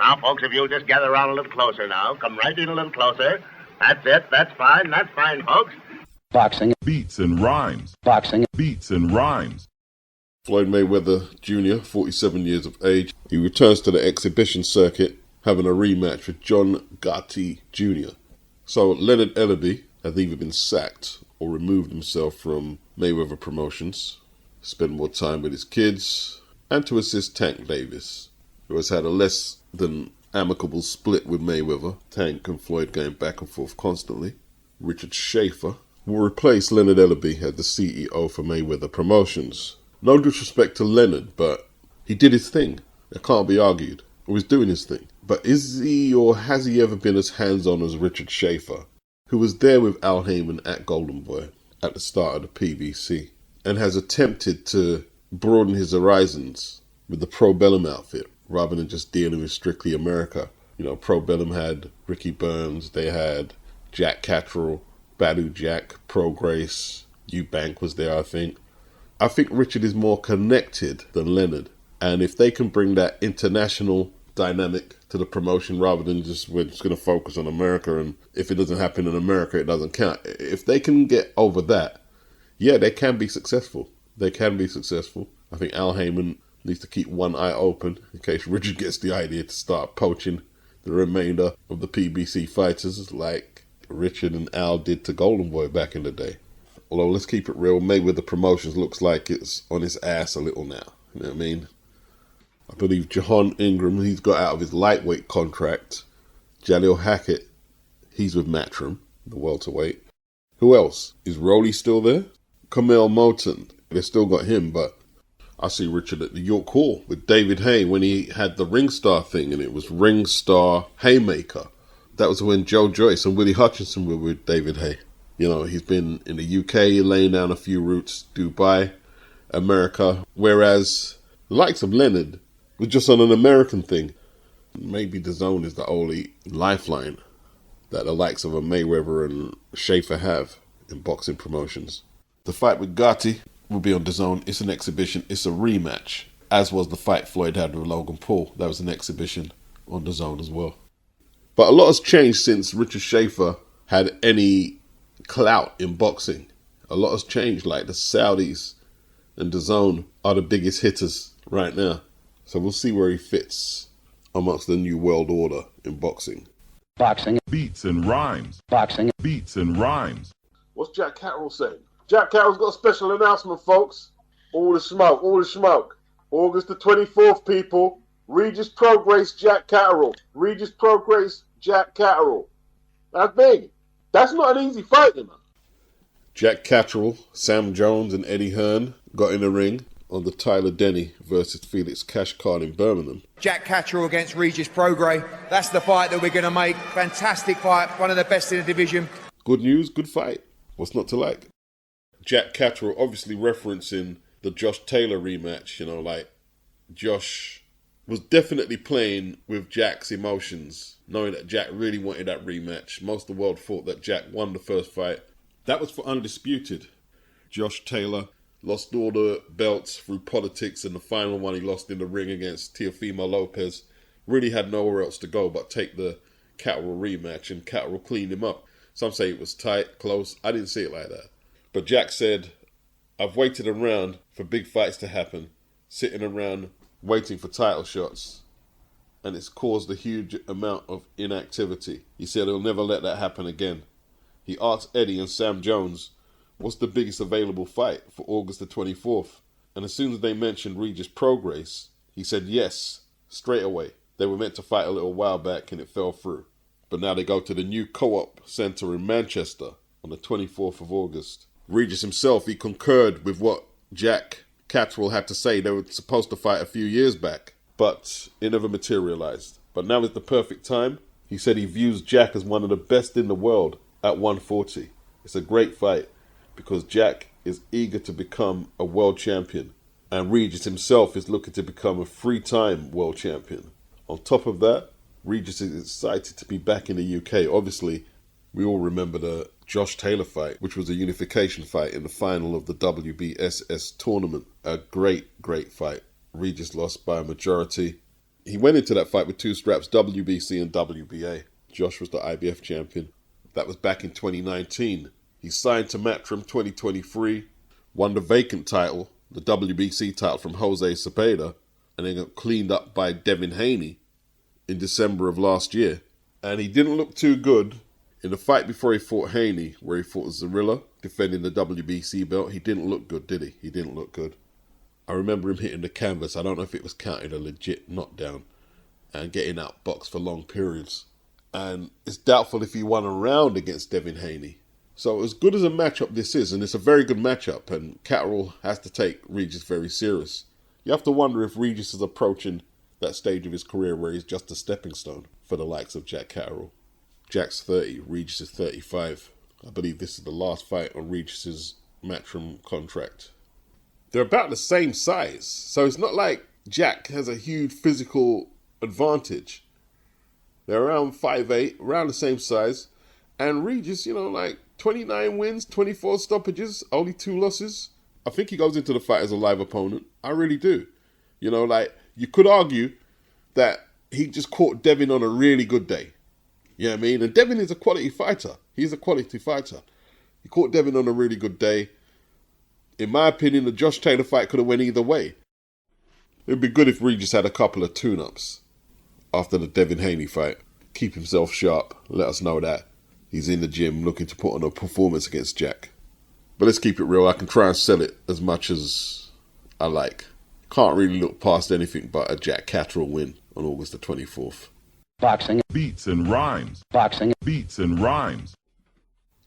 Now, folks, if you'll just gather around a little closer now. Come right in a little closer. That's it. That's fine. That's fine, folks. Boxing. Beats and rhymes. Boxing. Beats and rhymes. Floyd Mayweather Jr., 47 years of age. He returns to the exhibition circuit, having a rematch with John Gotti Jr. So Leonard Ellerbe has either been sacked or removed himself from Mayweather Promotions, spend more time with his kids, and to assist Tank Davis, who has had a less than amicable split with Mayweather. Tank and Floyd going back and forth constantly. Richard Schaefer will replace Leonard Ellerbe as the CEO for Mayweather Promotions. No disrespect to Leonard, but he did his thing. It can't be argued. Or he's doing his thing. But is he or has he ever been as hands-on as Richard Schaefer, who was there with Al Heyman at Golden Boy at the start of the PBC, and has attempted to broaden his horizons with the Pro Bellum outfit, rather than just dealing with strictly America. You know, Pro Bellum had Ricky Burns, they had Jack Catterall, Badu Jack, Pro Grace, Eubank was there, I think. I think Richard is more connected than Leonard. And if they can bring that international dynamic to the promotion rather than just we're just going to focus on America, and if it doesn't happen in America, it doesn't count. If they can get over that, yeah, they can be successful. They can be successful. I think Al Heyman needs to keep one eye open in case Richard gets the idea to start poaching the remainder of the PBC fighters like Richard and Al did to Golden Boy back in the day. Although, let's keep it real, Mayweather Promotions looks like it's on his ass a little now. You know what I mean? I believe Jahan Ingram, he's got out of his lightweight contract. Jaleel Hackett, he's with Matchroom, the welterweight. Who else? Is Rolly still there? Kamel Moulton, they still got him, but I see Richard at the York Hall with David Haye when he had the Ringstar thing, and it was Ringstar Haymaker. That was when Joe Joyce and Willie Hutchinson were with David Haye. You know, he's been in the UK, laying down a few routes, Dubai, America, whereas the likes of Leonard was just on an American thing. Maybe DAZN is the only lifeline that the likes of a Mayweather and Schaefer have in boxing promotions. The fight with Gotti will be on DAZN. It's an exhibition. It's a rematch, as was the fight Floyd had with Logan Paul. That was an exhibition on DAZN as well. But a lot has changed since Richard Schaefer had any clout in boxing. A lot has changed. Like the Saudis and DAZN are the biggest hitters right now. So we'll see where he fits amongst the new world order in boxing. Boxing. Beats and rhymes. Boxing. Beats and rhymes. What's Jack Catterall saying? Jack Catterall's got a special announcement, folks. All the smoke, all the smoke. August the 24th, people. Regis Prograis Jack Catterall. Regis Prograis Jack Catterall. That's big. That's not an easy fight, you know. Jack Catterall, Sam Jones and Eddie Hearn got in the ring on the Tyler Denny versus Felix Cash card in Birmingham. Jack Catterall against Regis Prograis. That's the fight that we're going to make. Fantastic fight. One of the best in the division. Good news, good fight. What's not to like? Jack Catterall obviously referencing the Josh Taylor rematch. You know, like Josh was definitely playing with Jack's emotions, knowing that Jack really wanted that rematch. Most of the world thought that Jack won the first fight. That was for Undisputed. Josh Taylor lost all the belts through politics, and the final one he lost in the ring against Teofimo Lopez. Really had nowhere else to go but take the Catterall rematch, and Catterall cleaned him up. Some say it was tight, close. I didn't see it like that. But Jack said, I've waited around for big fights to happen, sitting around waiting for title shots, and it's caused a huge amount of inactivity. He said he'll never let that happen again. He asked Eddie and Sam Jones, what's the biggest available fight for August the 24th? And as soon as they mentioned Regis Prograis, he said yes, straight away. They were meant to fight a little while back and it fell through. But now they go to the new Co-op Centre in Manchester on the 24th of August. Regis himself, he concurred with what Jack Catterall had to say. They were supposed to fight a few years back, but it never materialized. But now is the perfect time. He said he views Jack as one of the best in the world at 140. It's a great fight because Jack is eager to become a world champion, and Regis himself is looking to become a 3-time world champion. On top of that, Regis is excited to be back in the UK. Obviously, we all remember the Josh Taylor fight, which was a unification fight in the final of the WBSS tournament. A great, great fight. Regis lost by a majority. He went into that fight with 2 straps, WBC and WBA. Josh was the IBF champion. That was back in 2019. He signed to Matchroom 2023, won the vacant title, the WBC title from Jose Cepeda, and then got cleaned up by Devin Haney in December of last year. And he didn't look too good in the fight before he fought Haney, where he fought Zarilla, defending the WBC belt. He didn't look good, did he? He didn't look good. I remember him hitting the canvas. I don't know if it was counted a legit knockdown and getting outboxed for long periods. And it's doubtful if he won a round against Devin Haney. So as good as a matchup this is, and it's a very good matchup, and Catterall has to take Regis very serious. You have to wonder if Regis is approaching that stage of his career where he's just a stepping stone for the likes of Jack Catterall. Jack's 30, Regis is 35. I believe this is the last fight on Regis's Matchroom contract. They're about the same size, so it's not like Jack has a huge physical advantage. They're around 5'8", around the same size, and Regis, 29 wins, 24 stoppages, only 2 losses. I think he goes into the fight as a live opponent. I really do. You could argue that he just caught Devin on a really good day. You know what I mean? And Devin is a quality fighter. He's a quality fighter. He caught Devin on a really good day. In my opinion, the Josh Taylor fight could have went either way. It would be good if Regis had a couple of tune-ups after the Devin Haney fight. Keep himself sharp. Let us know that he's in the gym looking to put on a performance against Jack. But let's keep it real. I can try and sell it as much as I like. Can't really look past anything but a Jack Catterall win on August the 24th. Boxing. Beats and rhymes. Boxing. Beats and rhymes.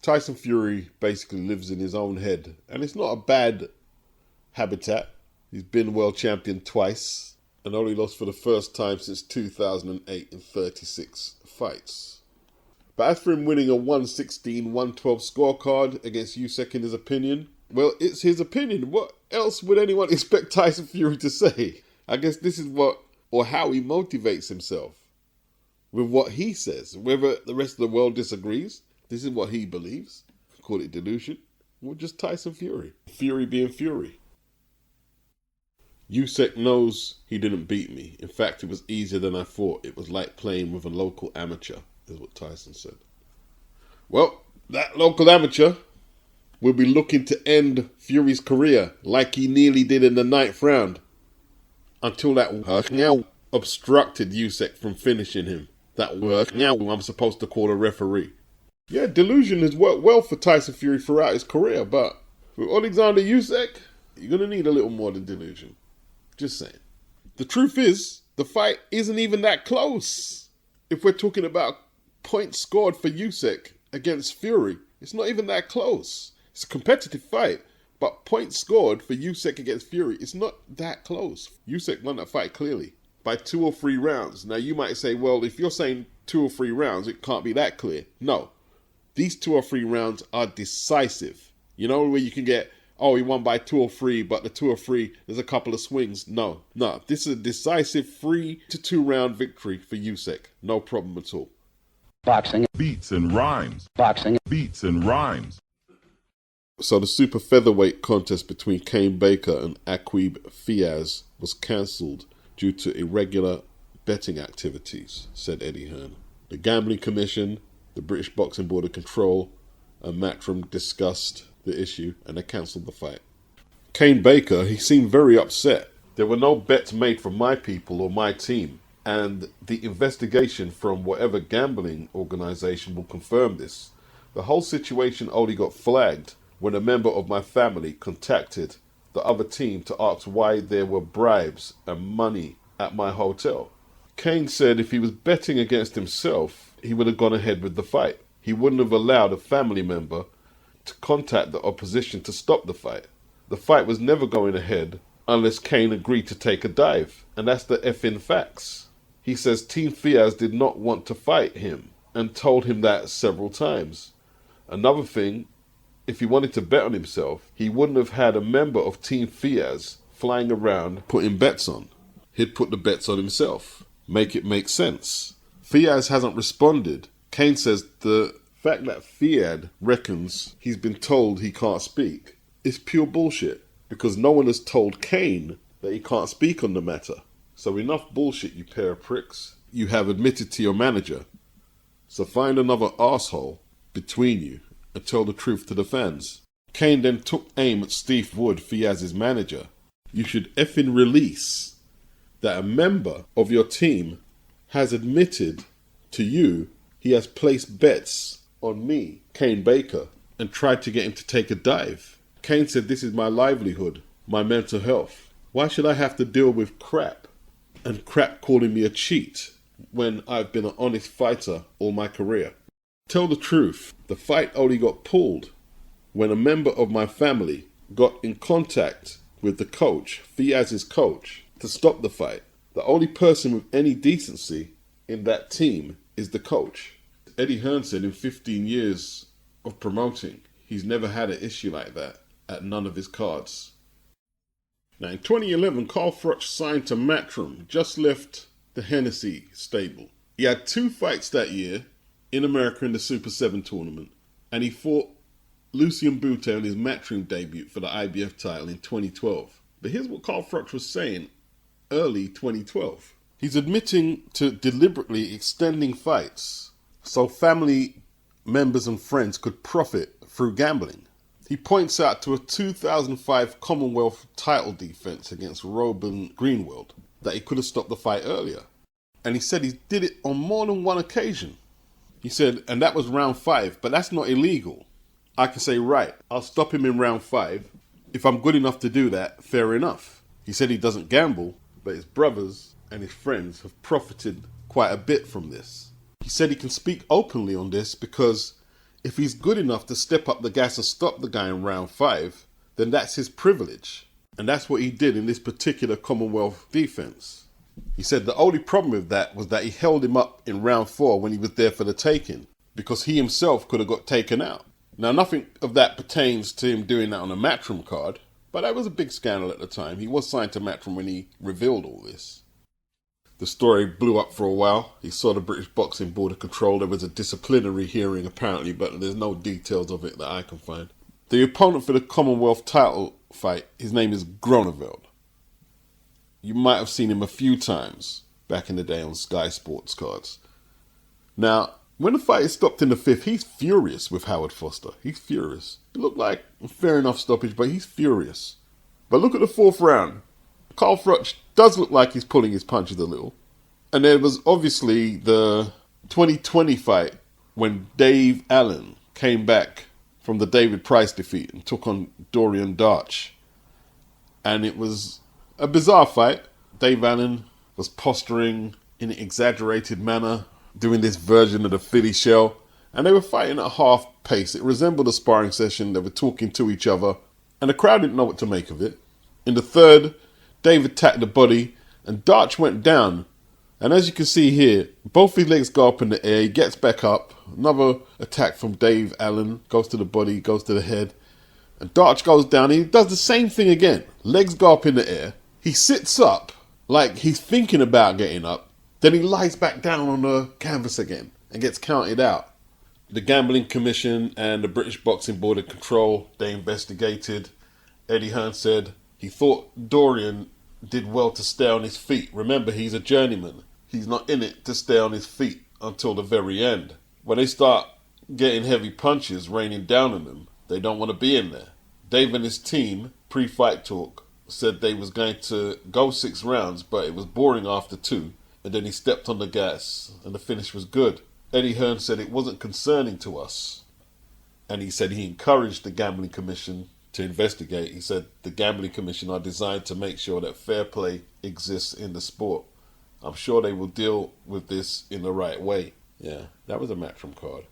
Tyson Fury basically lives in his own head, and it's not a bad habitat. He's been world champion twice and only lost for the first time since 2008 in 36 fights. But as for him winning a 116-112 scorecard against Usyk in his opinion, well, it's his opinion. What else would anyone expect Tyson Fury to say? I guess this is how he motivates himself. With what he says. Whether the rest of the world disagrees, this is what he believes. Call it delusion. Or just Tyson Fury. Fury being Fury. Usyk knows he didn't beat me. In fact, it was easier than I thought. It was like playing with a local amateur, is what Tyson said. Well, that local amateur will be looking to end Fury's career like he nearly did in the 9th round. Until that obstructed Usyk from finishing him. That I'm supposed to call a referee. Yeah, delusion has worked well for Tyson Fury throughout his career, but with Alexander Usyk, you're going to need a little more than delusion. Just saying. The truth is, the fight isn't even that close. If we're talking about points scored for Usyk against Fury, it's not even that close. It's a competitive fight, but points scored for Usyk against Fury, it's not that close. Usyk won that fight clearly by 2 or 3 rounds. Now you might say, well, if you're saying 2 or 3 rounds, it can't be that clear. No. These 2 or 3 rounds are decisive. You know, where you can get, he won by 2 or 3, but the 2 or 3, there's a couple of swings. No. This is a decisive 3 to 2 round victory for Usyk. No problem at all. Boxing. Beats and rhymes. Boxing. Beats and rhymes. So the super featherweight contest between Cain Baker and Aqib Fiaz was cancelled due to irregular betting activities, said Eddie Hearn. The Gambling Commission, the British Boxing Board of Control, and Matchroom discussed the issue and they cancelled the fight. Cain Baker, he seemed very upset. There were no bets made from my people or my team, and the investigation from whatever gambling organisation will confirm this. The whole situation only got flagged when a member of my family contacted the other team to ask why there were bribes and money at my hotel. Cain said if he was betting against himself, he would have gone ahead with the fight. He wouldn't have allowed a family member to contact the opposition to stop the fight. The fight was never going ahead unless Cain agreed to take a dive, and that's the effing facts. He says Team Fiaz did not want to fight him and told him that several times. Another thing, if he wanted to bet on himself, he wouldn't have had a member of Team Fiaz flying around putting bets on. He'd put the bets on himself. Make it make sense. Fiaz hasn't responded. Cain says the fact that Fiaz reckons he's been told he can't speak is pure bullshit, because no one has told Cain that he can't speak on the matter. So enough bullshit, you pair of pricks. You have admitted to your manager. So find another arsehole between you and tell the truth to the fans. Kane then took aim at Steve Wood, Fiaz's manager. You should effing release that a member of your team has admitted to you he has placed bets on me, Kane Baker, and tried to get him to take a dive. Kane said, "This is my livelihood, my mental health. Why should I have to deal with crap? And crap calling me a cheat when I've been an honest fighter all my career. Tell the truth, the fight only got pulled when a member of my family got in contact with the coach, Fiaz's coach, to stop the fight. The only person with any decency in that team is the coach." Eddie Hearn said in 15 years of promoting, he's never had an issue like that at none of his cards. Now in 2011, Carl Froch signed to Matchroom, just left the Hennessy stable. He had 2 fights that year in America in the Super 7 tournament, and he fought Lucien Bute on his Matchroom debut for the IBF title in 2012. But here's what Carl Froch was saying early 2012. He's admitting to deliberately extending fights so family members and friends could profit through gambling. He points out to a 2005 Commonwealth title defense against Robin Greenwald that he could have stopped the fight earlier. And he said he did it on more than one occasion. He said, and that was round 5, but that's not illegal. I can say, right, I'll stop him in round 5. If I'm good enough to do that, fair enough. He said he doesn't gamble, but his brothers and his friends have profited quite a bit from this. He said he can speak openly on this because if he's good enough to step up the gas and stop the guy in round 5, then that's his privilege. And that's what he did in this particular Commonwealth defense. He said the only problem with that was that he held him up in round 4 when he was there for the taking, because he himself could have got taken out. Now, nothing of that pertains to him doing that on a Matchroom card, but that was a big scandal at the time. He was signed to Matchroom when he revealed all this. The story blew up for a while. He saw the British Boxing Board of Control. There was a disciplinary hearing apparently, but there's no details of it that I can find. The opponent for the Commonwealth title fight, his name is Groeneveld. You might have seen him a few times back in the day on Sky Sports cards. Now, when the fight is stopped in the 5th, he's furious with Howard Foster. He's furious. It looked like a fair enough stoppage, but he's furious. But look at the 4th round. Carl Froch does look like he's pulling his punches a little. And there was obviously the 2020 fight when Dave Allen came back from the David Price defeat and took on Dorian Darch. And it was a bizarre fight. Dave Allen was posturing in an exaggerated manner, doing this version of the Philly shell. And they were fighting at half pace. It resembled a sparring session. They were talking to each other. And the crowd didn't know what to make of it. In the 3rd, Dave attacked the body and Darch went down. And as you can see here, both his legs go up in the air. He gets back up. Another attack from Dave Allen. Goes to the body, goes to the head. And Darch goes down. He does the same thing again. Legs go up in the air. He sits up like he's thinking about getting up. Then he lies back down on the canvas again and gets counted out. The Gambling Commission and the British Boxing Board of Control, they investigated. Eddie Hearn said he thought Dorian did well to stay on his feet. Remember, he's a journeyman. He's not in it to stay on his feet until the very end. When they start getting heavy punches raining down on them, they don't want to be in there. Dave and his team, pre-fight talk, said they was going to go 6 rounds, but it was boring after 2, and then he stepped on the gas, and the finish was good. Eddie Hearn said it wasn't concerning to us, and he said he encouraged the Gambling Commission to investigate. He said the Gambling Commission are designed to make sure that fair play exists in the sport. I'm sure they will deal with this in the right way. Yeah, that was a Matchroom card.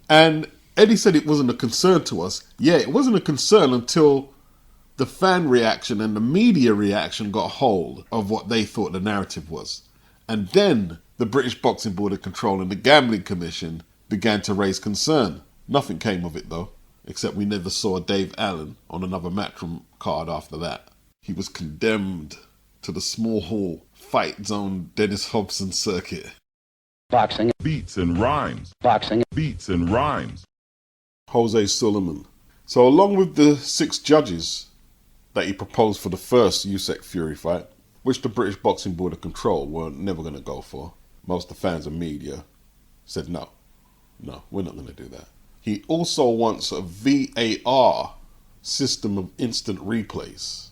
And Eddie said it wasn't a concern to us. Yeah, it wasn't a concern until the fan reaction and the media reaction got hold of what they thought the narrative was. And then the British Boxing Board of Control and the Gambling Commission began to raise concern. Nothing came of it though, except we never saw Dave Allen on another Matchroom card after that. He was condemned to the small hall fight zone Dennis Hobson circuit. Boxing. Beats and rhymes. Boxing. Beats and rhymes. Jose Sulaiman. So along with the 6 judges that he proposed for the first Usyk Fury fight, which the British Boxing Board of Control were never going to go for. Most of the fans and media said no, we're not going to do that. He also wants a VAR system of instant replays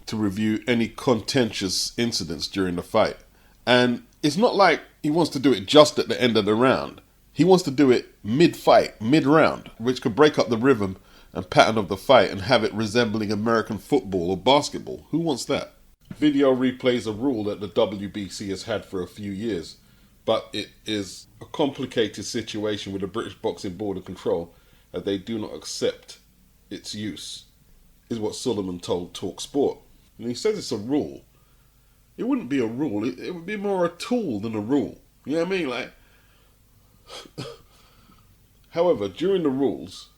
to review any contentious incidents during the fight. And it's not like he wants to do it just at the end of the round. He wants to do it mid-fight, mid-round, which could break up the rhythm and pattern of the fight and have it resembling American football or basketball. Who wants that? Video replay is a rule that the WBC has had for a few years, but it is a complicated situation with the British Boxing Board of Control, as they do not accept its use, is what Sullivan told TalkSport. And he says it's a rule. It wouldn't be a rule, it would be more a tool than a rule. You know what I mean? Like, however, during the rules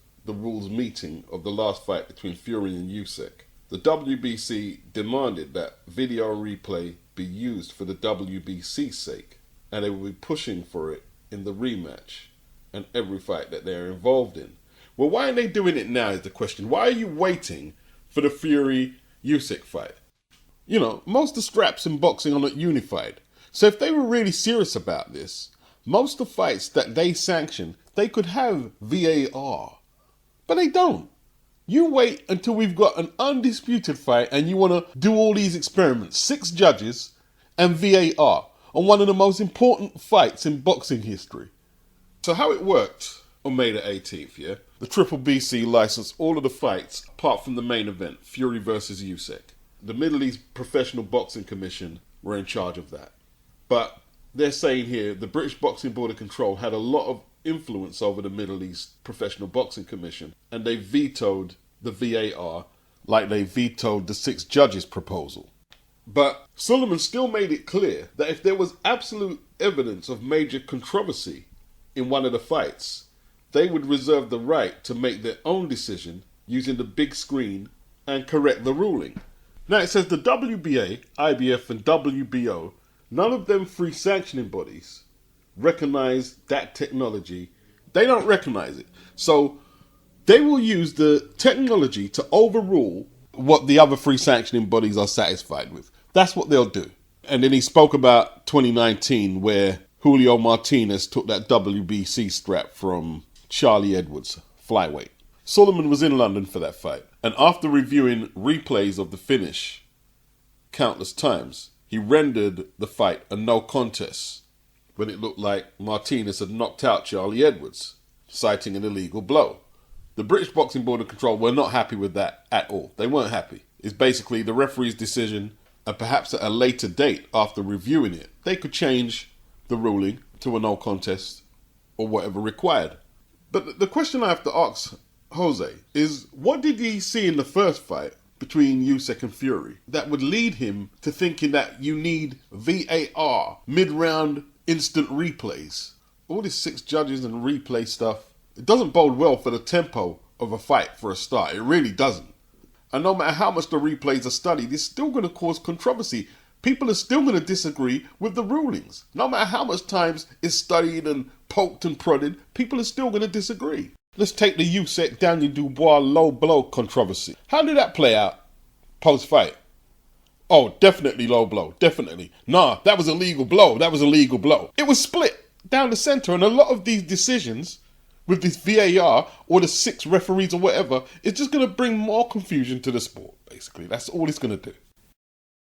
meeting of the last fight between Fury and Usyk, the WBC demanded that video replay be used for the WBC's sake, and they will be pushing for it in the rematch and every fight that they're involved in. Well, why aren't they doing it now is the question. Why are you waiting for the Fury-Usyk fight? You know, most of the straps in boxing are not unified. So if they were really serious about this, most of the fights that they sanction, they could have VAR. But they don't. You wait until we've got an undisputed fight and you want to do all these experiments. 6 judges and VAR on one of the most important fights in boxing history. So how it worked on May the 18th, yeah? The Triple BC licensed all of the fights apart from the main event, Fury versus Usyk. The Middle East Professional Boxing Commission were in charge of that. But they're saying here the British Boxing Board of Control had a lot of influence over the Middle East Professional Boxing Commission, and they vetoed the VAR like they vetoed the 6 judges' proposal. But Sullivan still made it clear that if there was absolute evidence of major controversy in one of the fights, they would reserve the right to make their own decision using the big screen and correct the ruling. Now it says the WBA, IBF and WBO, none of them free sanctioning bodies recognize that technology. They don't recognize it. So they will use the technology to overrule what the other free sanctioning bodies are satisfied with. That's what they'll do. And then he spoke about 2019 where Julio Martinez took that WBC strap from Charlie Edwards, flyweight. Sullivan was in London for that fight. And after reviewing replays of the finish countless times, he rendered the fight a no contest when it looked like Martinez had knocked out Charlie Edwards, citing an illegal blow. The British Boxing Board of Control were not happy with that at all. They weren't happy. It's basically the referee's decision, and perhaps at a later date after reviewing it, they could change the ruling to a no contest or whatever required. But the question I have to ask Jose is, what did he see in the first fight between Usyk and Fury that would lead him to thinking that you need VAR, mid-round instant replays? All this 6 judges and replay stuff, it doesn't bode well for the tempo of a fight for a start. It really doesn't. And no matter how much the replays are studied, it's still going to cause controversy. People are still going to disagree with the rulings. No matter how much times it's studied and poked and prodded, people are still going to disagree. Let's take the Usyk Daniel Dubois low blow controversy. How did that play out post-fight? Oh, definitely low blow, definitely. Nah, that was a legal blow, that was a legal blow. It was split down the centre, and a lot of these decisions with this VAR or the 6 referees or whatever, it's just going to bring more confusion to the sport, basically. That's all it's going to do.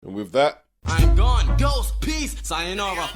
And with that, I'm gone, ghost, peace, sayonara.